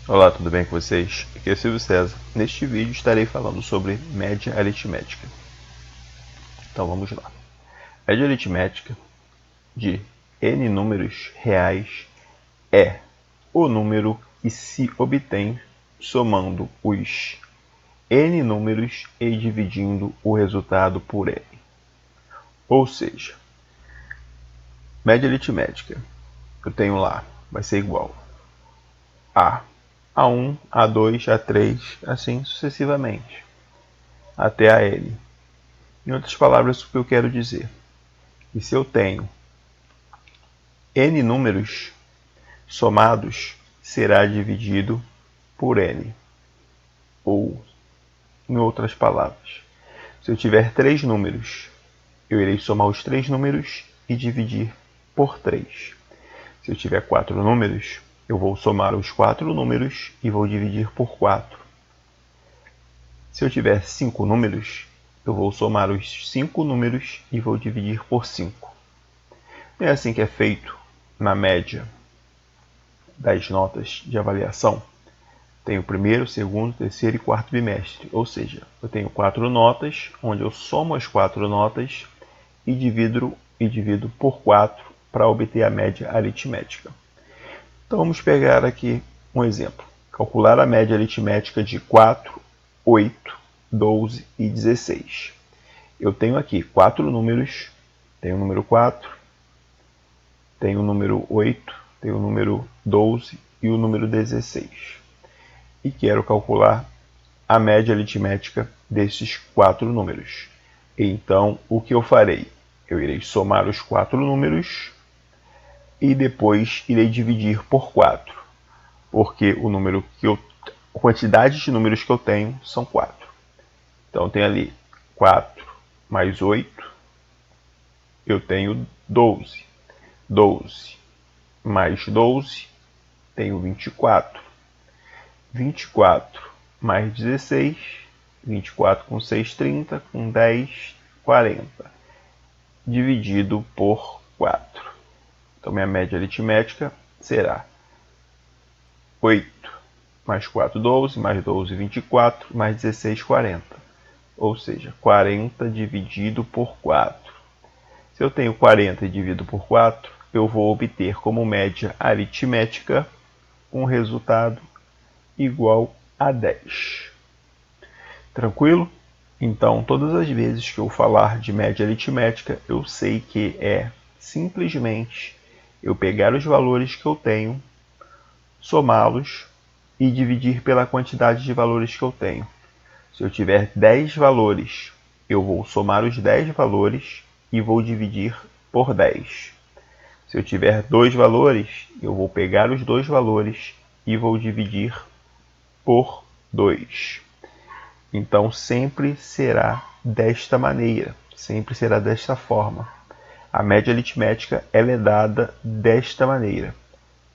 Olá, tudo bem com vocês? Aqui é Silvio César. Neste vídeo estarei falando sobre média aritmética. Então vamos lá. Média aritmética de n números reais é o número que se obtém somando os n números e dividindo o resultado por n. Ou seja, média aritmética, eu tenho lá, vai ser igual a A1, A2, A3, assim sucessivamente, até a n. Em outras palavras, o que eu quero dizer? E se eu tenho n números somados, será dividido por n. Ou, em outras palavras, se eu tiver 3 números, eu irei somar os 3 números e dividir por 3. Se eu tiver 4 números, eu vou somar os 4 números e vou dividir por 4. Se eu tiver 5 números, eu vou somar os 5 números e vou dividir por 5. Não é assim que é feito na média das notas de avaliação? Tenho primeiro, segundo, terceiro e quarto bimestre. Ou seja, eu tenho 4 notas, onde eu somo as 4 notas e divido por 4 para obter a média aritmética. Então vamos pegar aqui um exemplo. Calcular a média aritmética de 4, 8, 12 e 16. Eu tenho aqui 4 números. Tenho o número 4, tenho o número 8, tenho o número 12 e o número 16. E quero calcular a média aritmética desses 4 números. Então, o que eu farei? Eu irei somar os 4 números e depois irei dividir por 4, porque a quantidade de números que eu tenho são 4. Então, eu tenho ali 4 mais 8, eu tenho 12. 12 mais 12, tenho 24. 24 mais 16, 24 com 6, 30, com 10, 40, dividido por 4. Então, minha média aritmética será 8 mais 4, 12, mais 12, 24, mais 16, 40. Ou seja, 40 dividido por 4. Se eu tenho 40 dividido por 4, eu vou obter como média aritmética um resultado igual a 10. Tranquilo? Então, todas as vezes que eu falar de média aritmética, eu sei que é simplesmente eu pegar os valores que eu tenho, somá-los e dividir pela quantidade de valores que eu tenho. Se eu tiver 10 valores, eu vou somar os 10 valores e vou dividir por 10. Se eu tiver 2 valores, eu vou pegar os 2 valores e vou dividir por 2. Então, sempre será desta maneira, sempre será desta forma. A média aritmética ela é dada desta maneira.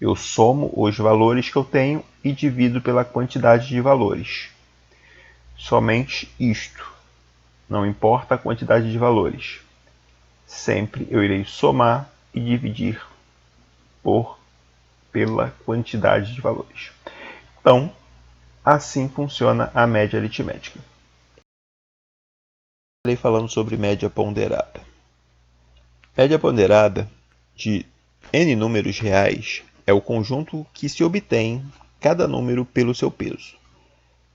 Eu somo os valores que eu tenho e divido pela quantidade de valores. Somente isto. Não importa a quantidade de valores. Sempre eu irei somar e dividir pela quantidade de valores. Então, assim funciona a média aritmética. Estarei falando sobre média ponderada. Média ponderada de n números reais é o conjunto que se obtém cada número pelo seu peso,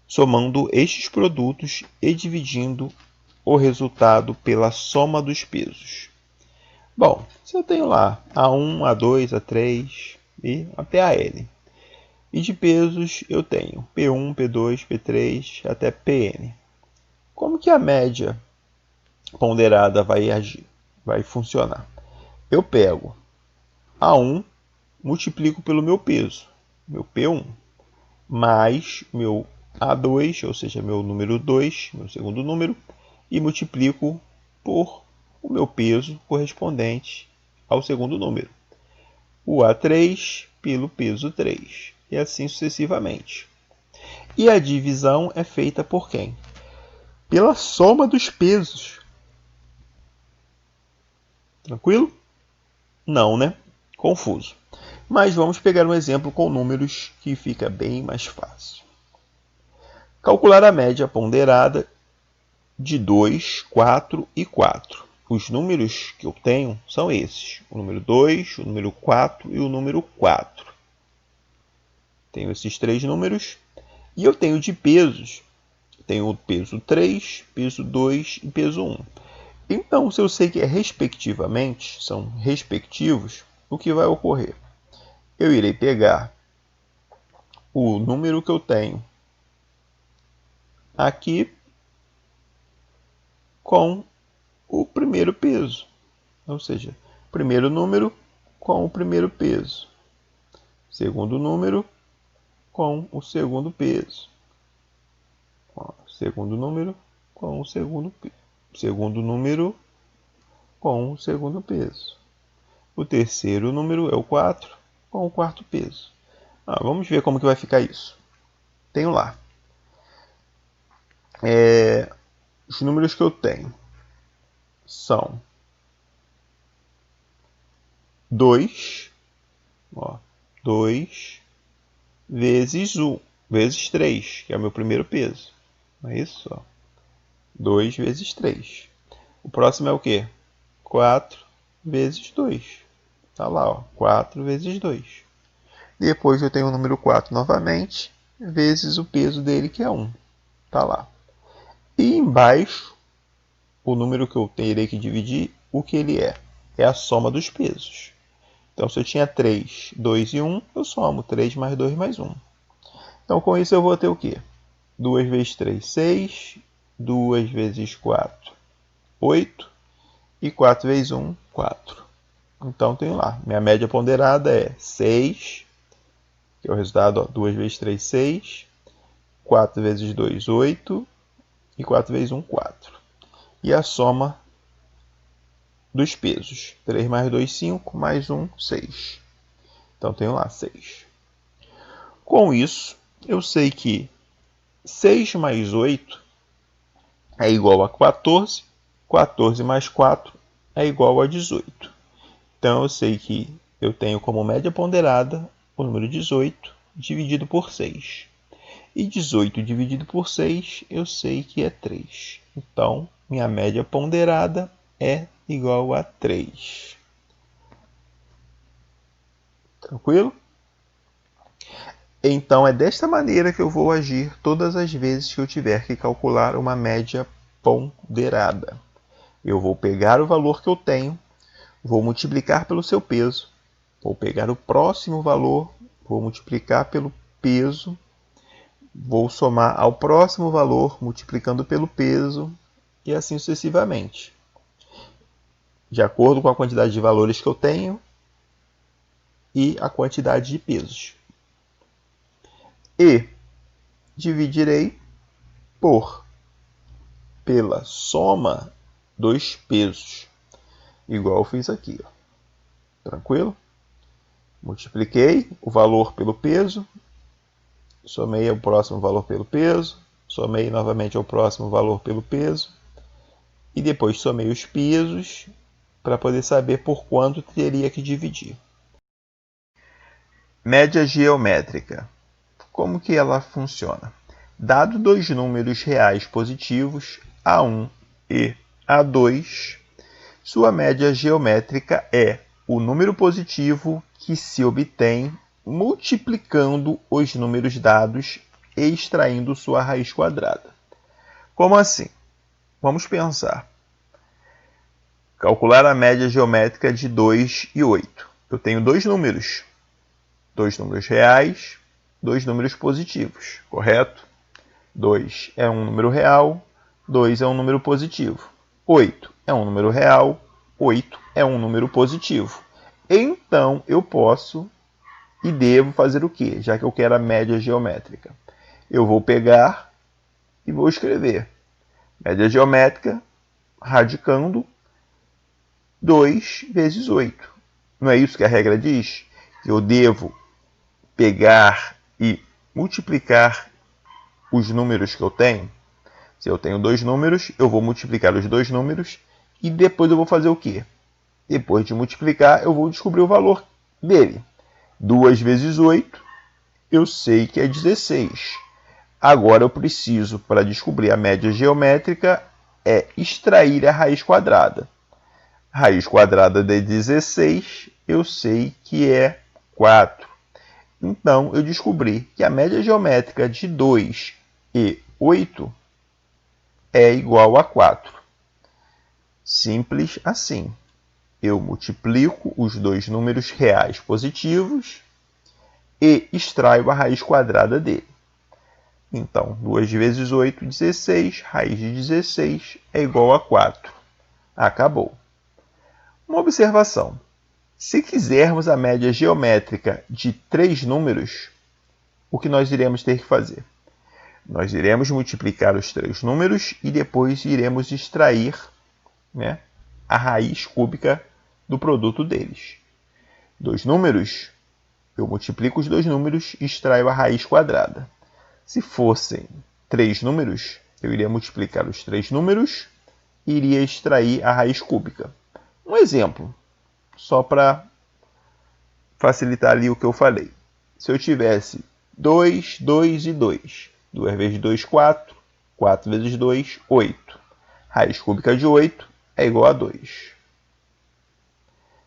somando estes produtos e dividindo o resultado pela soma dos pesos. Bom, se eu tenho lá A1, A2, A3 e até a n. E de pesos eu tenho P1, P2, P3 até Pn. Como que a média ponderada vai agir? Vai funcionar? Eu pego A1, multiplico pelo meu peso, meu P1, mais meu A2, ou seja, meu número 2, meu segundo número, e multiplico por o meu peso correspondente ao segundo número. O A3 pelo peso 3, e assim sucessivamente. E a divisão é feita por quem? Pela soma dos pesos. Tranquilo? Não, né? Confuso. Mas vamos pegar um exemplo com números que fica bem mais fácil. Calcular a média ponderada de 2, 4 e 4. Os números que eu tenho são esses. O número 2, o número 4 e o número 4. Tenho esses três números. E eu tenho de pesos. Tenho o peso 3, peso 2 e peso 1. Então, se eu sei que é respectivamente, são respectivos, o que vai ocorrer? Eu irei pegar o número que eu tenho aqui com o primeiro peso. Ou seja, primeiro número com o primeiro peso. Segundo número com o segundo peso. Segundo número com o segundo peso. Segundo número com o segundo peso. O terceiro número é o 4 com o quarto peso. Vamos ver como que vai ficar isso. Tenho lá. Os números que eu tenho são 2, 2 vezes 1, vezes 3, que é o meu primeiro peso. Não é isso? 2 vezes 3. O próximo é o quê? 4 vezes 2. Está lá, 4 vezes 2. Depois eu tenho o número 4 novamente, vezes o peso dele, que é 1. Está lá. E embaixo, o número que eu terei que dividir, o que ele é? É a soma dos pesos. Então, se eu tinha 3, 2 e 1, eu somo 3 mais 2 mais 1. Então, com isso eu vou ter o quê? 2 vezes 3, 6. 2 vezes 4, 8. E 4 vezes 1, 4. Então, tenho lá. Minha média ponderada é 6, que é o resultado, 2 vezes 3, 6. 4 vezes 2, 8. E 4 vezes 1, 4. E a soma dos pesos. 3 mais 2, 5, mais 1, 6. Então, tenho lá 6. Com isso, eu sei que 6 mais 8 é igual a 14. 14 mais 4 é igual a 18. Então, eu sei que eu tenho como média ponderada o número 18 dividido por 6. E 18 dividido por 6, eu sei que é 3. Então, minha média ponderada é igual a 3. Tranquilo? Então, é desta maneira que eu vou agir todas as vezes que eu tiver que calcular uma média ponderada. Eu vou pegar o valor que eu tenho, vou multiplicar pelo seu peso, vou pegar o próximo valor, vou multiplicar pelo peso, vou somar ao próximo valor multiplicando pelo peso e assim sucessivamente. De acordo com a quantidade de valores que eu tenho e a quantidade de pesos. E dividirei pela soma dos pesos, igual eu fiz aqui. Tranquilo? Multipliquei o valor pelo peso, somei o próximo valor pelo peso, somei novamente o próximo valor pelo peso, e depois somei os pesos para poder saber por quanto teria que dividir. Média geométrica. Como que ela funciona? Dado dois números reais positivos, A1 e A2, sua média geométrica é o número positivo que se obtém multiplicando os números dados e extraindo sua raiz quadrada. Como assim? Vamos pensar. Calcular a média geométrica de 2 e 8. Eu tenho dois números reais, dois números positivos, correto? 2 é um número real, 2 é um número positivo. 8 é um número real, 8 é um número positivo. Então, eu posso e devo fazer o quê? Já que eu quero a média geométrica. Eu vou pegar e vou escrever média geométrica radicando 2 vezes 8. Não é isso que a regra diz? Eu devo pegar e multiplicar os números que eu tenho. Se eu tenho dois números, eu vou multiplicar os dois números e depois eu vou fazer o quê? Depois de multiplicar, eu vou descobrir o valor dele. 2 vezes 8, eu sei que é 16. Agora eu preciso, para descobrir a média geométrica, extrair a raiz quadrada. Raiz quadrada de 16, eu sei que é 4. Então, eu descobri que a média geométrica de 2 e 8 é igual a 4. Simples assim. Eu multiplico os dois números reais positivos e extraio a raiz quadrada dele. Então, 2 vezes 8, 16. Raiz de 16 é igual a 4. Acabou. Uma observação. Se quisermos a média geométrica de 3 números, o que nós iremos ter que fazer? Nós iremos multiplicar os 3 números e depois iremos extrair, né, a raiz cúbica do produto deles. 2 números, eu multiplico os 2 números e extraio a raiz quadrada. Se fossem 3 números, eu iria multiplicar os 3 números e iria extrair a raiz cúbica. Um exemplo, só para facilitar ali o que eu falei. Se eu tivesse 2, 2 e 2, 2 vezes 2, 4, 4 vezes 2, 8. Raiz cúbica de 8 é igual a 2.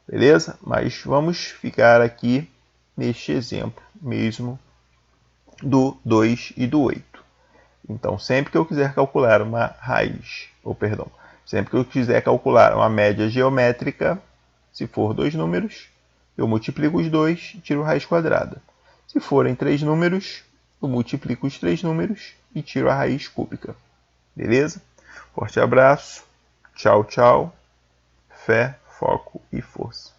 Beleza? Mas vamos ficar aqui neste exemplo mesmo do 2 e do 8. Então, sempre que eu quiser calcular uma raiz, sempre que eu quiser calcular uma média geométrica, se for 2 números, eu multiplico os 2 e tiro a raiz quadrada. Se forem 3 números, eu multiplico os 3 números e tiro a raiz cúbica. Beleza? Forte abraço. Tchau, tchau. Fé, foco e força.